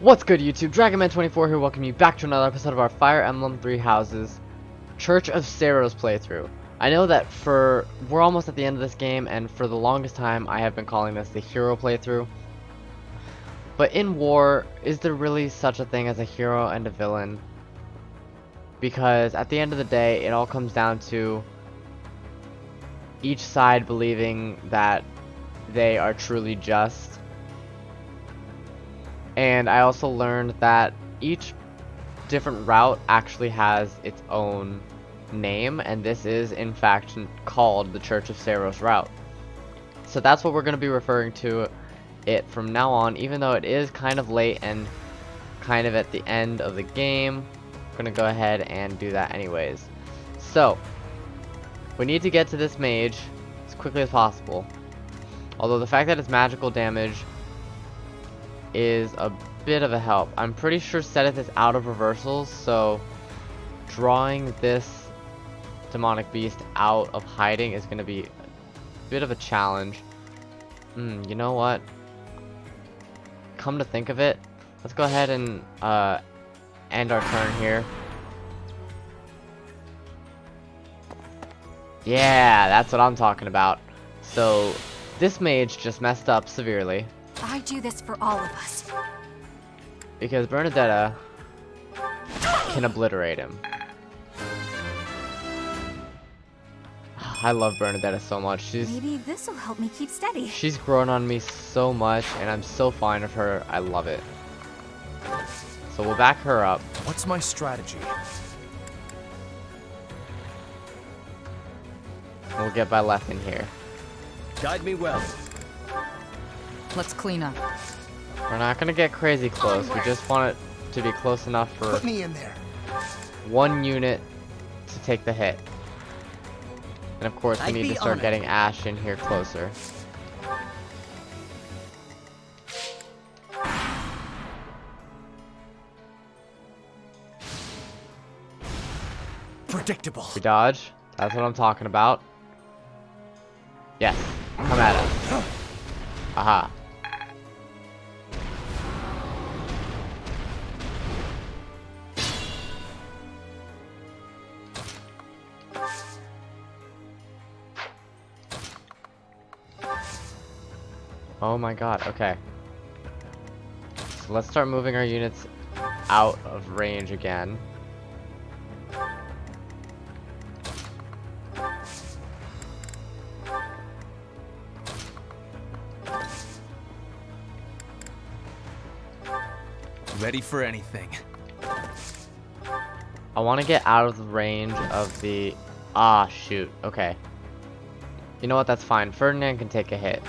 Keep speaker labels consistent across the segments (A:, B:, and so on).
A: What's good, YouTube? DragonMan24 here, welcome you back to another episode of our Fire Emblem Three Houses Church of Seiros playthrough. I know that we're almost at the end of this game, and for the longest time I have been calling this the hero playthrough. But in war, is there really such a thing as a hero and a villain? Because at the end of the day, it all comes down to each side believing that they are truly just. And I also learned that each different route actually has its own name, and this is in fact called the Church of Seiros route. So that's what we're going to be referring to it from now on, even though it is kind of late and kind of at the end of the game. I'm going to go ahead and do that anyways. So we need to get to this mage as quickly as possible, although the fact that it's magical damage is a bit of a help. I'm pretty sure Seteth is out of reversals, so drawing this demonic beast out of hiding is going to be a bit of a challenge. You know what? Come to think of it, let's go ahead and end our turn here. Yeah, that's what I'm talking about. So this mage just messed up severely.
B: I do this for all of us.
A: Because Bernadetta can obliterate him. I love Bernadetta so much.
B: Maybe this'll help me keep steady.
A: She's grown on me so much, and I'm so fond of her. I love it. So we'll back her up.
C: What's my strategy?
A: We'll get Byleth in here.
C: Guide me well.
D: Let's clean up.
A: We're not gonna get crazy close. We just want it to be close enough for
C: Put me in there.
A: one unit to take the hit. And of course, we need to start getting Ash in here closer.
C: Predictable.
A: We dodge. That's what I'm talking about. Yes. Come at us. Aha. Oh my god, okay. So let's start moving our units out of range again.
C: Ready for anything.
A: I want to get out of the range of the... Ah, shoot. Okay. You know what? That's fine. Ferdinand can take a hit.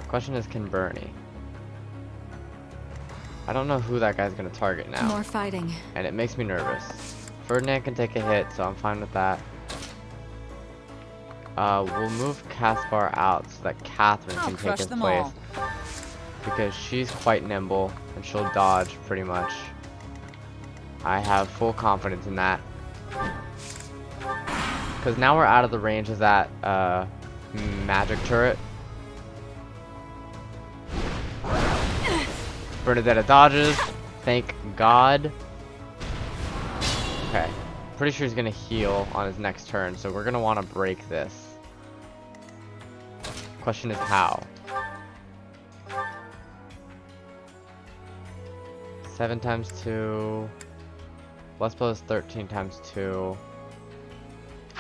A: Question is, can Bernie? I don't know who that guy's going to target now.
B: More fighting.
A: And it makes me nervous. Ferdinand can take a hit, so I'm fine with that. We'll move Caspar out so that Catherine can take his place. Because she's quite nimble, and she'll dodge pretty much. I have full confidence in that. Because now we're out of the range of that magic turret. Bernadetta dodges. Thank God. Okay. Pretty sure he's going to heal on his next turn, so we're going to want to break this. Question is how? 7 times 2. Let's suppose 13 times 2.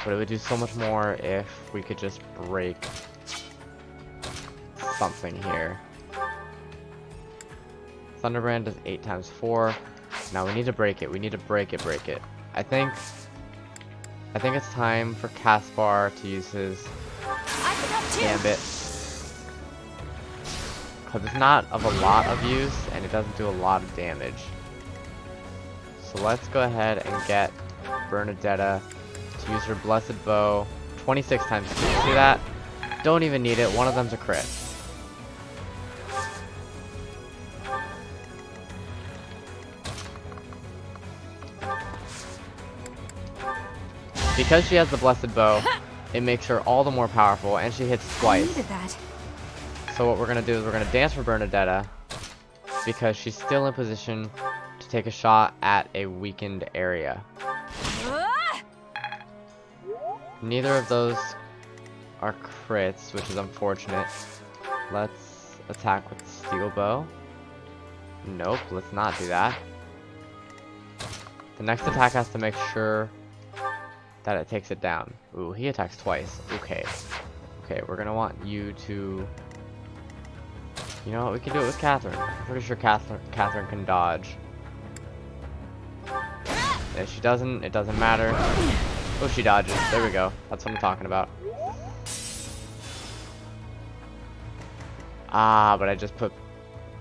A: But it would do so much more if we could just break something here. Thunderbrand does 8 times 4. Now we need to break it. We need to break it. I think it's time for Caspar to use his gambit. Because it's not of a lot of use, and it doesn't do a lot of damage. So let's go ahead and get Bernadetta to use her Blessed Bow 26 times 2. See that? Don't even need it. One of them's a crit. Because she has the Blessed Bow, it makes her all the more powerful, and she hits twice.
B: I needed that.
A: So what we're gonna do is we're gonna dance for Bernadetta because she's still in position to take a shot at a weakened area. Neither of those are crits, which is unfortunate. Let's attack with the steel bow. Nope, let's not do that. The next attack has to make sure that it takes it down. Ooh, he attacks twice. Okay. Okay, we're gonna want you to... You know what, we can do it with Catherine. I'm pretty sure Catherine can dodge. If she doesn't, it doesn't matter. Oh, she dodges. There we go. That's what I'm talking about. Ah, but I just put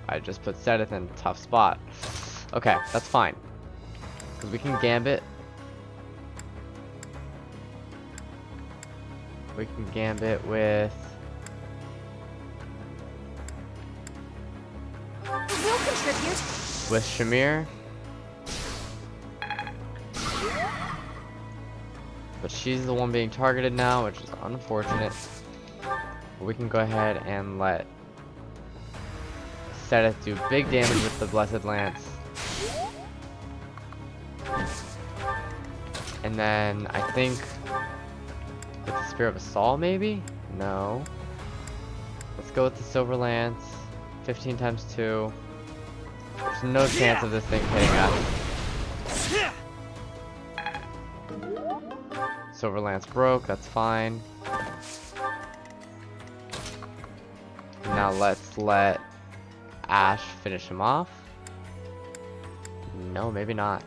A: Sedith in a tough spot. Okay, that's fine. Because we can gambit. We can gambit with...
B: We'll contribute.
A: With Shamir. But she's the one being targeted now, which is unfortunate. But we can go ahead and let Sedith do big damage with the Blessed Lance. And then I think with the Spear of Assault, maybe? No. Let's go with the Silver Lance. 15 times 2. There's no chance of this thing hitting us. Silver Lance broke, that's fine. Now let's let Ash finish him off. No, maybe not.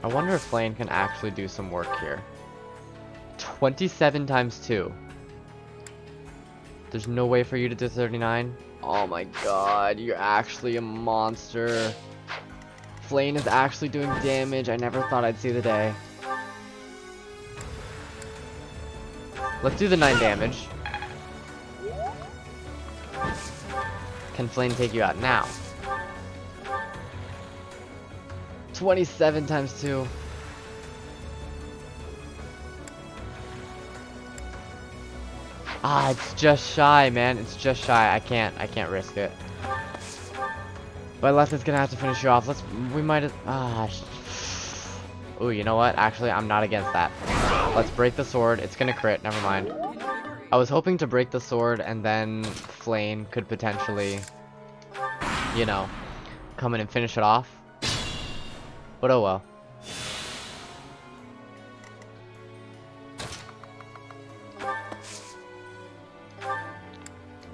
A: I wonder if Flame can actually do some work here. 27 times 2. There's no way for you to do 39? Oh my god, you're actually a monster. Flame is actually doing damage. I never thought I'd see the day. Let's do the 9 damage. Can Flame take you out now? 27 times 2. Ah, it's just shy, man. It's just shy. I can't risk it. But unless it's gonna have to finish you off, we might ooh, you know what? Actually, I'm not against that. Let's break the sword. It's gonna crit, never mind. I was hoping to break the sword and then Flame could potentially, you know, come in and finish it off. But oh well.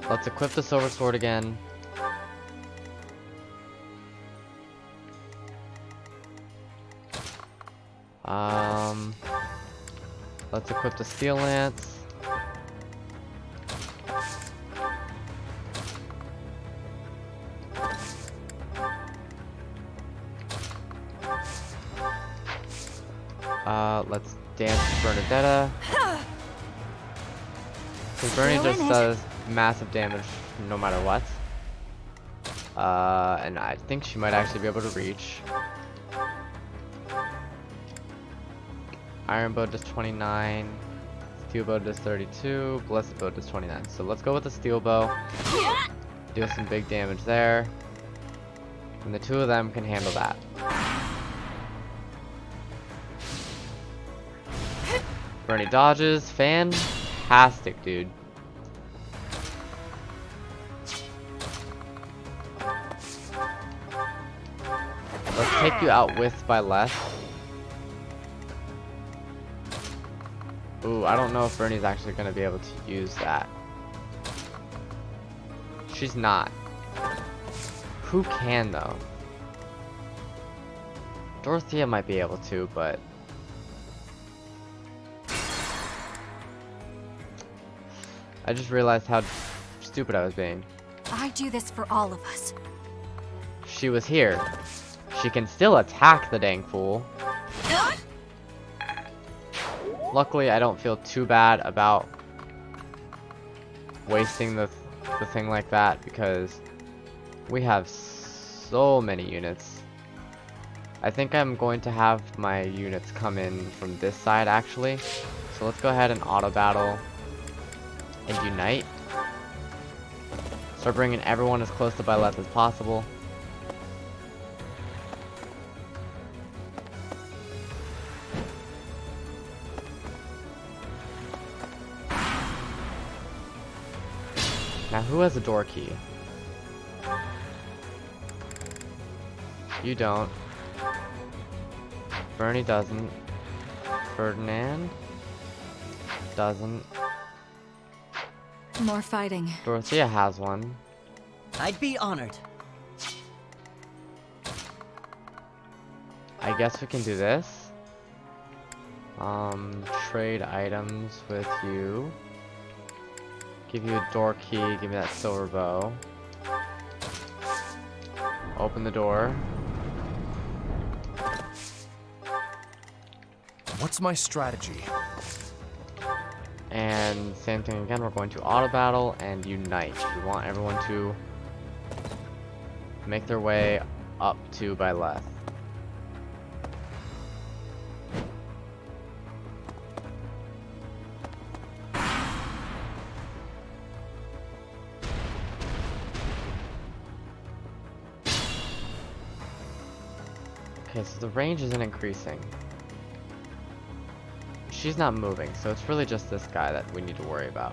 A: Let's equip the silver sword again. Let's equip the steel lance. Let's dance with Bernadetta. Because Bernie just does massive damage no matter what. And I think she might actually be able to reach. Iron Bow does 29. Steel Bow does 32. Blessed Bow does 29. So let's go with the Steel Bow. Do some big damage there. And the two of them can handle that. Bernie dodges. Fantastic, dude. Let's take you out with by less. Ooh, I don't know if Bernie's actually going to be able to use that. She's not. Who can, though? Dorothea might be able to, but... I just realized how stupid I was being.
B: I do this for all of us.
A: She was here. She can still attack the dang fool. Luckily, I don't feel too bad about wasting the thing like that because we have so many units. I think I'm going to have my units come in from this side actually. So let's go ahead and auto battle and unite. Start bringing everyone as close to Byleth as possible. Now, who has a door key? You don't. Bernie doesn't. Ferdinand doesn't.
B: More fighting.
A: Dorothea has one.
E: I'd be honored.
A: I guess we can do this. Trade items with you. Give you a door key, give me that silver bow. Open the door.
C: What's my strategy?
A: And same thing again, we're going to auto battle and unite. We want everyone to make their way up to Byleth. Okay, so the range isn't increasing. She's not moving, so it's really just this guy that we need to worry about.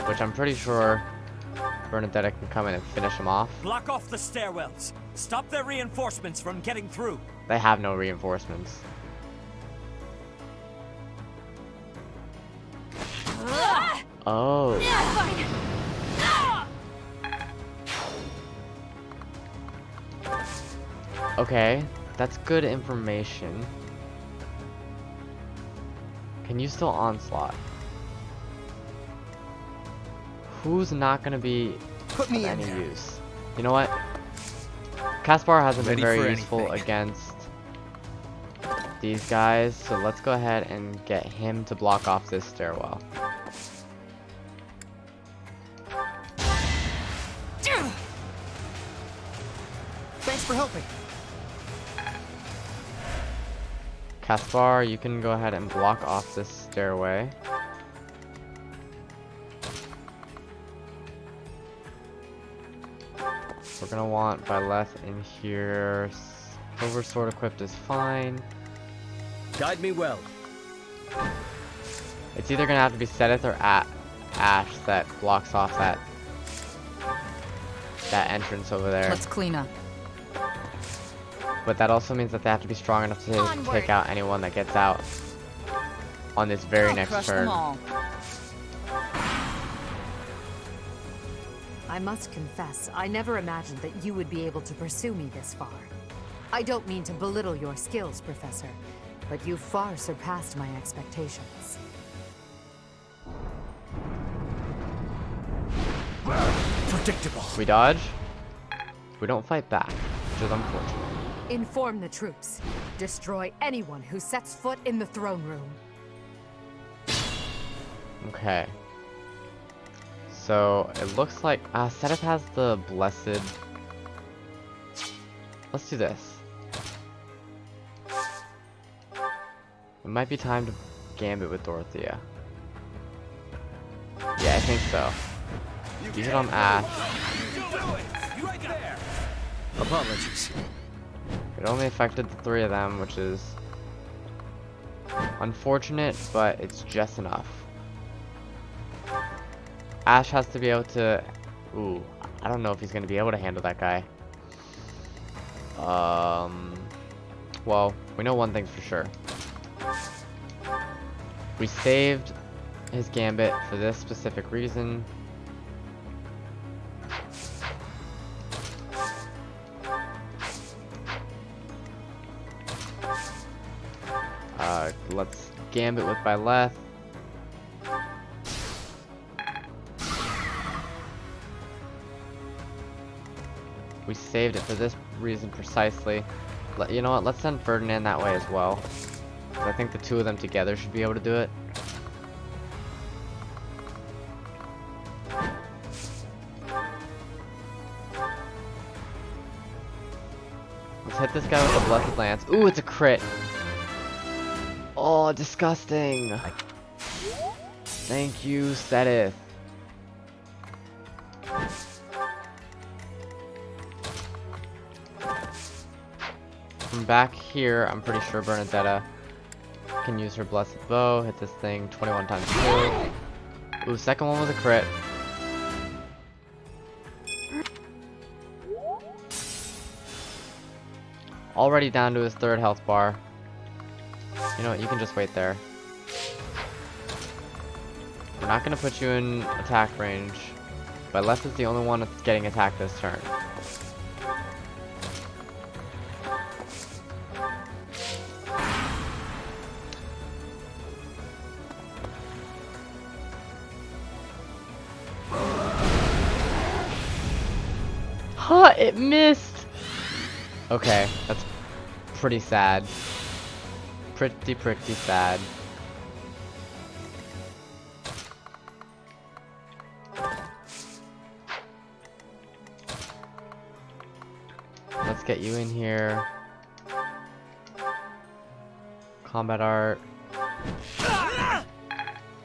A: Which I'm pretty sure Bernadetta can come in and finish him off.
F: Block off the stairwells. Stop their reinforcements from getting through.
A: They have no reinforcements. Oh. Okay, that's good information. Can you still onslaught? Who's not gonna be
C: Put me
A: of
C: in
A: any
C: there.
A: use? You know what? Caspar hasn't been
C: Ready
A: very
C: for
A: useful
C: anything.
A: against these guys, so let's go ahead and get him to block off this stairwell.
E: Thanks for helping.
A: Caspar, you can go ahead and block off this stairway. We're gonna want Byleth in here. Silver sword equipped is fine.
F: Guide me well.
A: It's either gonna have to be Sedith or Ash that blocks off that entrance over there.
D: Let's clean up.
A: But that also means that they have to be strong enough to
B: Onward.
A: take out anyone that gets out on this very
D: I'll
A: next
D: crush
A: turn.
D: them all.
G: I must confess, I never imagined that you would be able to pursue me this far. I don't mean to belittle your skills, Professor, but you far surpassed my expectations.
C: Predictable.
A: We dodge. We don't fight back, which is unfortunate.
G: Inform the troops. Destroy anyone who sets foot in the throne room.
A: Okay. So it looks like Sedith has the blessed. Let's do this. It might be time to gambit with Dorothea. Yeah, I think so. Use it on Ash.
F: Right there.
C: Apologies.
A: It only affected the three of them, which is unfortunate, but it's just enough. Ash has to be able to... Ooh, I don't know if he's going to be able to handle that guy. Well, we know one thing's for sure. We saved his gambit for this specific reason. Let's gambit with Byleth. We saved it for this reason precisely. You know what? Let's send Ferdinand that way as well. 'Cause I think the two of them together should be able to do it. Let's hit this guy with a Blessed Lance. Ooh, it's a crit. Oh, disgusting. Thank you, Sedith. From back here, I'm pretty sure Bernadetta can use her blessed bow, hit this thing 21 times 2. Ooh, second one was a crit. Already down to his 3rd health bar. You know what, you can just wait there. We're not gonna put you in attack range, but Les is the only one that's getting attacked this turn. Huh, it missed! Okay, that's pretty sad. Pretty sad. Let's get you in here. Combat art.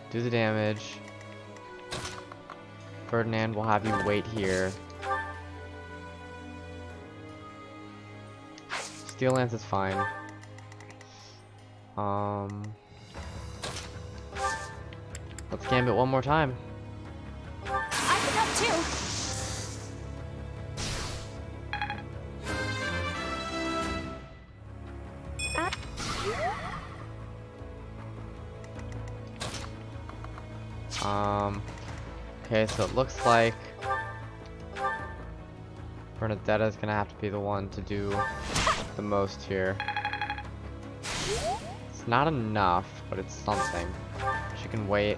A: Do the damage. Ferdinand will have you wait here. Steel Lance is fine. Let's gambit one more time.
B: I can help too.
A: Okay, so it looks like Bernadetta is gonna have to be the one to do the most here. It's not enough, but it's something. She can wait.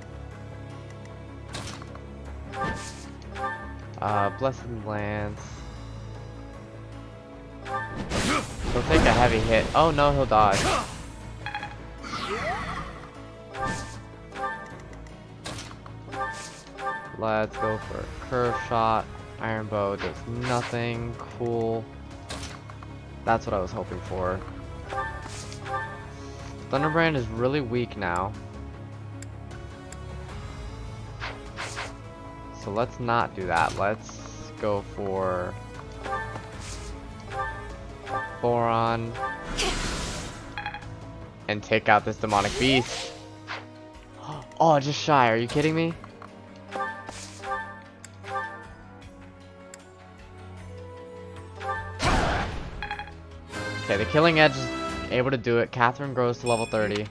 A: Blessed Lance. He'll take a heavy hit. Oh no, he'll dodge. Let's go for a curve shot. Iron bow does nothing. Cool. That's what I was hoping for. Thunderbrand is really weak now. So let's not do that. Let's go for Boron and take out this demonic beast. Oh, just shy. Are you kidding me? Okay, the Killing Edge is able to do it. Catherine grows to level 30.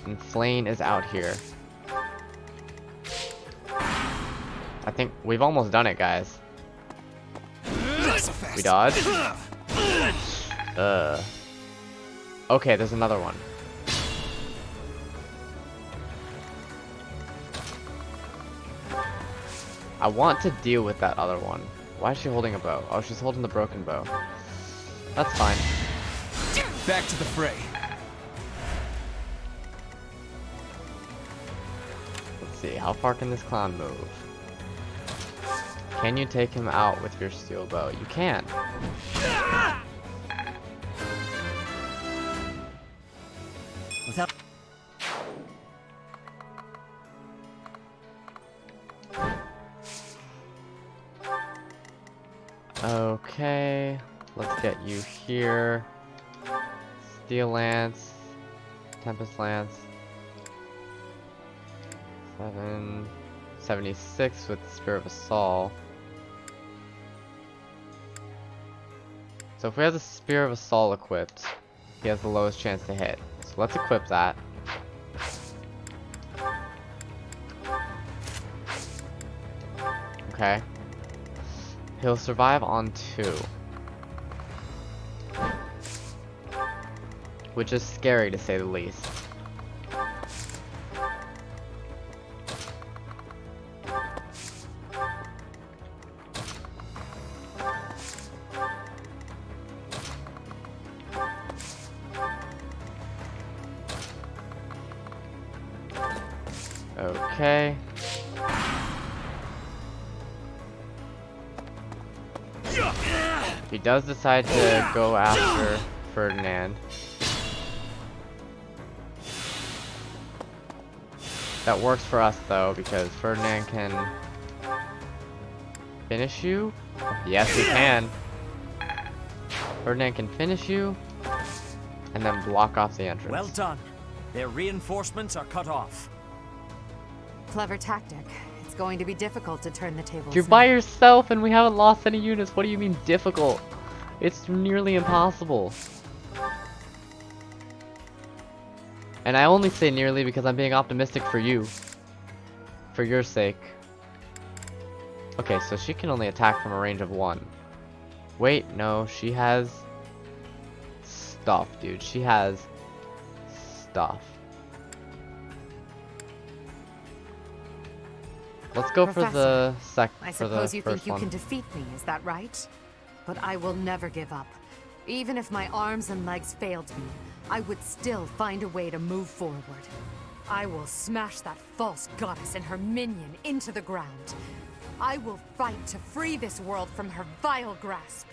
A: And Flane is out here. I think we've almost done it, guys. We dodged. Okay, there's another one. I want to deal with that other one. Why is she holding a bow? Oh, she's holding the broken bow. That's fine.
C: Back to the fray.
A: Let's see, how far can this clown move? Can you take him out with your steel bow? You can.
E: Without
A: Okay, let's get you here. Steel Lance, Tempest Lance. 776 with the Spear of Assault. So if we have the Spear of Assault equipped, he has the lowest chance to hit. So let's equip that. Okay. He'll survive on 2. Which is scary to say the least. Okay. He does decide to go after Ferdinand. That works for us though, because Ferdinand can finish you. Yes, he can. Ferdinand can finish you and then block off the entrance.
F: Well done. Their reinforcements are cut off.
G: Clever tactic. It's going to be difficult to turn the tables.
A: You're by yourself and we haven't lost any units. What do you mean difficult? It's nearly impossible. And I only say nearly because I'm being optimistic for you. For your sake. Okay, so she can only attack from a range of 1. Wait, no, she has stuff, dude. She has stuff. Let's go for the
G: I
A: for the
G: suppose you think
A: first
G: you
A: one.
G: can defeat me, is that right? But I will never give up. Even if my arms and legs failed me, I would still find a way to move forward. I will smash that false goddess and her minion into the ground. I will fight to free this world from her vile grasp.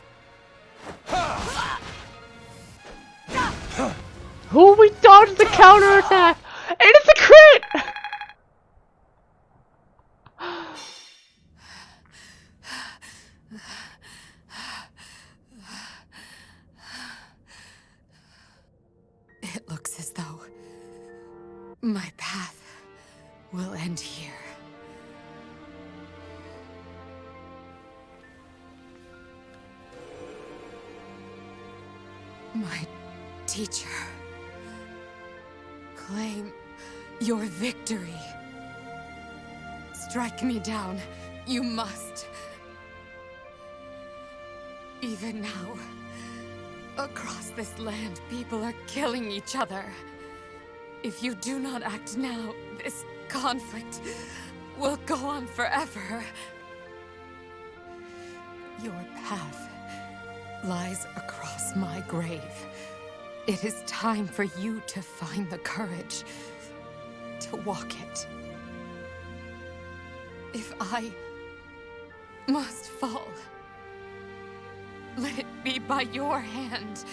A: Who we dodged the counterattack! And it's a crit!
G: It looks as though my path will end here. My teacher, claim your victory. Strike me down, you must. Even now, across this land, people are killing each other. If you do not act now, this conflict will go on forever. Your path lies across my grave. It is time for you to find the courage to walk it. If I must fall, let it be by your hand.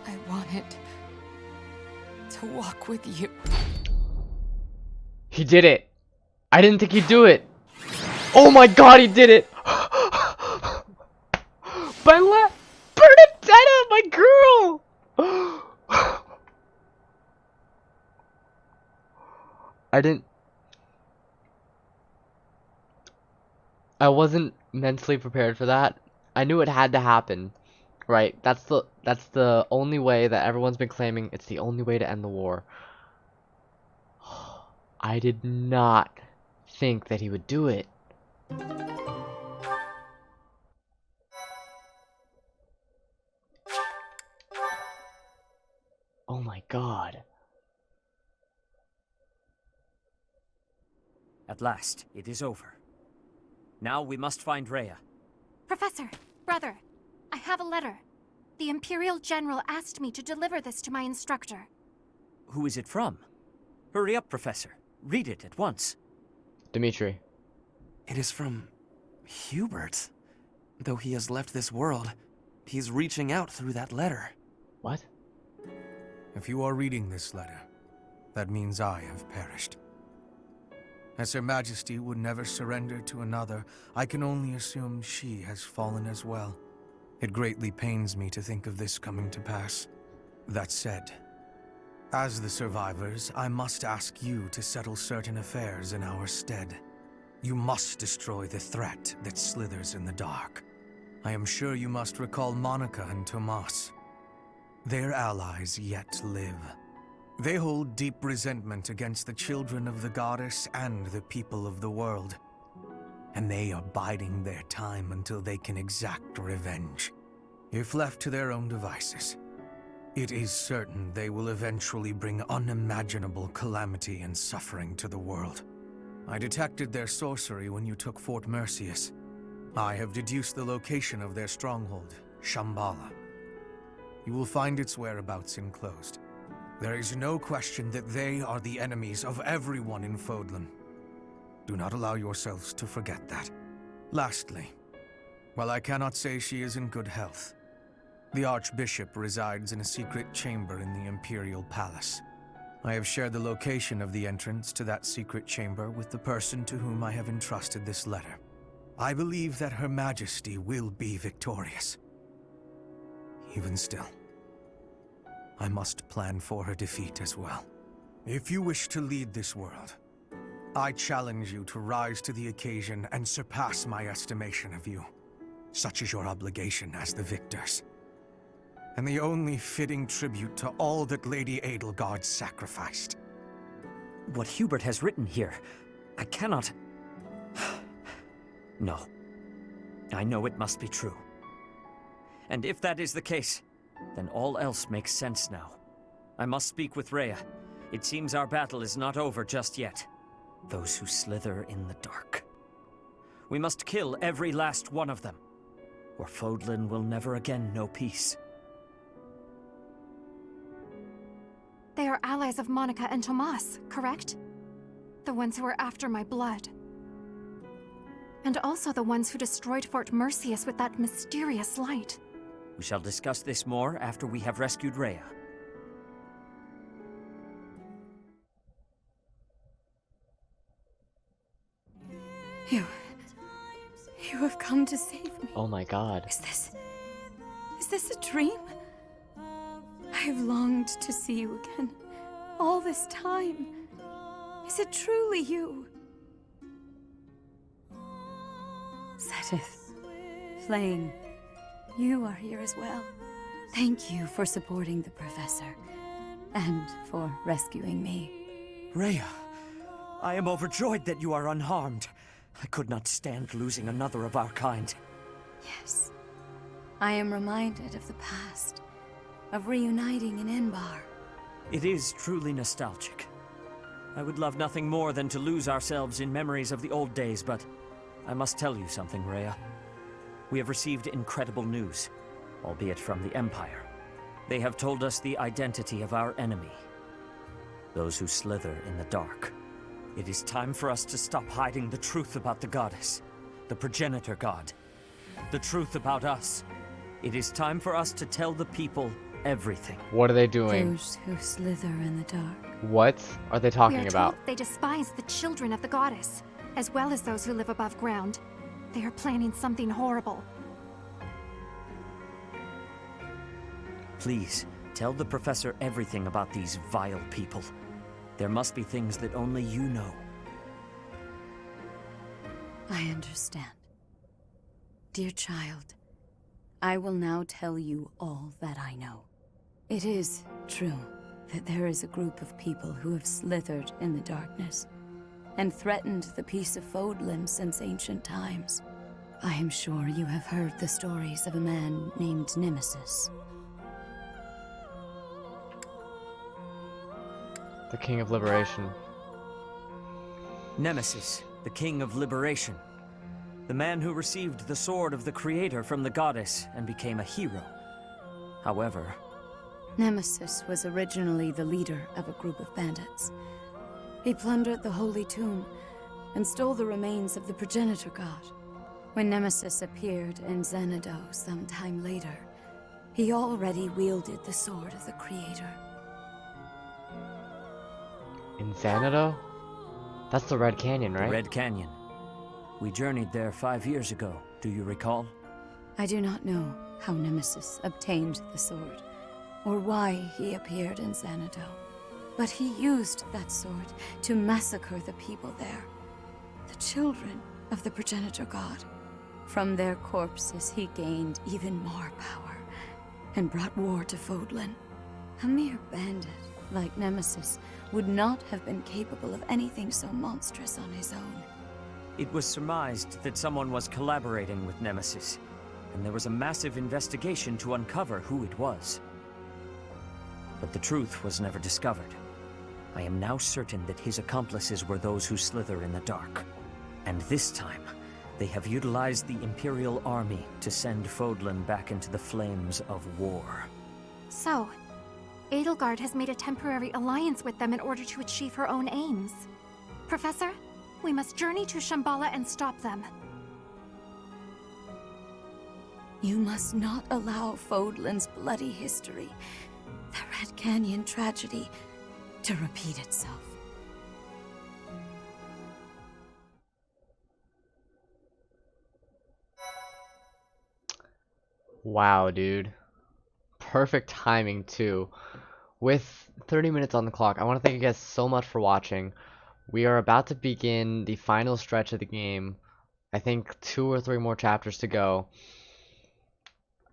G: I wanted to walk with you.
A: He did it! I didn't think he'd do it! Oh my god, he did it! Bernadetta, my girl! I wasn't mentally prepared for that. I knew it had to happen. Right, that's the only way that everyone's been claiming. It's the only way to end the war. I did not think that he would do it. Oh my god.
F: At last, it is over. Now we must find Rhea.
B: Professor, brother, I have a letter. The Imperial General asked me to deliver this to my instructor.
F: Who is it from? Hurry up, Professor. Read it at once.
A: Dimitri.
H: It is from Hubert. Though he has left this world, he's reaching out through that letter.
A: What?
C: If you are reading this letter, that means I have perished. As Her Majesty would never surrender to another, I can only assume she has fallen as well. It greatly pains me to think of this coming to pass. That said, as the survivors, I must ask you to settle certain affairs in our stead. You must destroy the threat that slithers in the dark. I am sure you must recall Monica and Tomas. Their allies yet live. They hold deep resentment against the children of the goddess and the people of the world. And they are biding their time until they can exact revenge. If left to their own devices, it is certain they will eventually bring unimaginable calamity and suffering to the world. I detected their sorcery when you took Fort Mercius. I have deduced the location of their stronghold, Shambhala. You will find its whereabouts enclosed. There is no question that they are the enemies of everyone in Fodlan. Do not allow yourselves to forget that. Lastly, while I cannot say she is in good health, the Archbishop resides in a secret chamber in the Imperial Palace. I have shared the location of the entrance to that secret chamber with the person to whom I have entrusted this letter. I believe that Her Majesty will be victorious. Even still, I must plan for her defeat as well. If you wish to lead this world, I challenge you to rise to the occasion and surpass my estimation of you. Such is your obligation as the victors, and the only fitting tribute to all that Lady Edelgard sacrificed.
F: What Hubert has written here, I cannot... No. I know it must be true. And if that is the case, then all else makes sense now. I must speak with Rhea. It seems our battle is not over just yet. Those who slither in the dark. We must kill every last one of them, or Fodlan will never again know peace.
B: They are allies of Monica and Tomas, correct? The ones who are after my blood. And also the ones who destroyed Fort Mercius with that mysterious light.
F: We shall discuss this more after we have rescued Rhea.
I: You have come to save me.
A: Oh my god.
I: Is this a dream? I have longed to see you again, all this time. Is it truly you? Sedith, Flame, you are here as well. Thank you for supporting the Professor, and for rescuing me.
F: Rhea, I am overjoyed that you are unharmed. I could not stand losing another of our kind.
I: Yes. I am reminded of the past, of reuniting in Inbar.
F: It is truly nostalgic. I would love nothing more than to lose ourselves in memories of the old days, but I must tell you something, Rhea. We have received incredible news, albeit from the Empire. They have told us the identity of our enemy. Those who slither in the dark. It is time for us to stop hiding the truth about the goddess, the progenitor god. The truth about us. It is time for us to tell the people everything.
A: What are they doing?
I: Those who slither in the dark.
A: What are they
B: We
A: talking
B: are
A: about?
B: told they despise the children of the goddess, as well as those who live above ground. They are planning something horrible.
F: Please, tell the Professor everything about these vile people. There must be things that only you know.
I: I understand. Dear child, I will now tell you all that I know. It is true that there is a group of people who have slithered in the darkness and threatened the peace of Fodlan since ancient times. I am sure you have heard the stories of a man named Nemesis.
A: The King of Liberation.
F: Nemesis, the King of Liberation. The man who received the sword of the Creator from the goddess and became a hero. However,
I: Nemesis was originally the leader of a group of bandits. He plundered the Holy Tomb and stole the remains of the progenitor god. When Nemesis appeared in Xanadu some time later, he already wielded the sword of the Creator.
A: In Xanadu? That's the Red Canyon, right?
F: the Red Canyon. We journeyed there 5 years ago, do you recall?
I: I do not know how Nemesis obtained the sword, or why he appeared in Xanadu. But he used that sword to massacre the people there, the children of the progenitor god. From their corpses he gained even more power, and brought war to Fodlan. A mere bandit like Nemesis would not have been capable of anything so monstrous on his own.
F: It was surmised that someone was collaborating with Nemesis, and there was a massive investigation to uncover who it was. But the truth was never discovered. I am now certain that his accomplices were those who slither in the dark. And this time, they have utilized the Imperial Army to send Fodlan back into the flames of war.
B: So, Edelgard has made a temporary alliance with them in order to achieve her own aims. Professor, We must journey to Shambhala and stop them.
I: You must not allow Fodlan's bloody history, the Red Canyon tragedy, to repeat itself.
A: Wow, dude. Perfect timing, too. With 30 minutes on the clock, I want to thank you guys so much for watching. We are about to begin the final stretch of the game. I think 2 or 3 more chapters to go.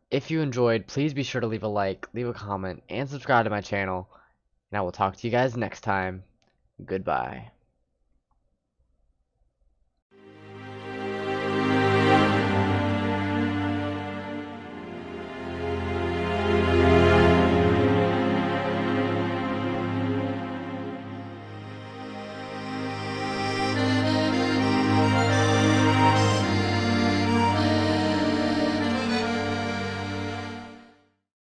A: If you enjoyed, please be sure to leave a like, leave a comment, and subscribe to my channel. And I will talk to you guys next time. Goodbye.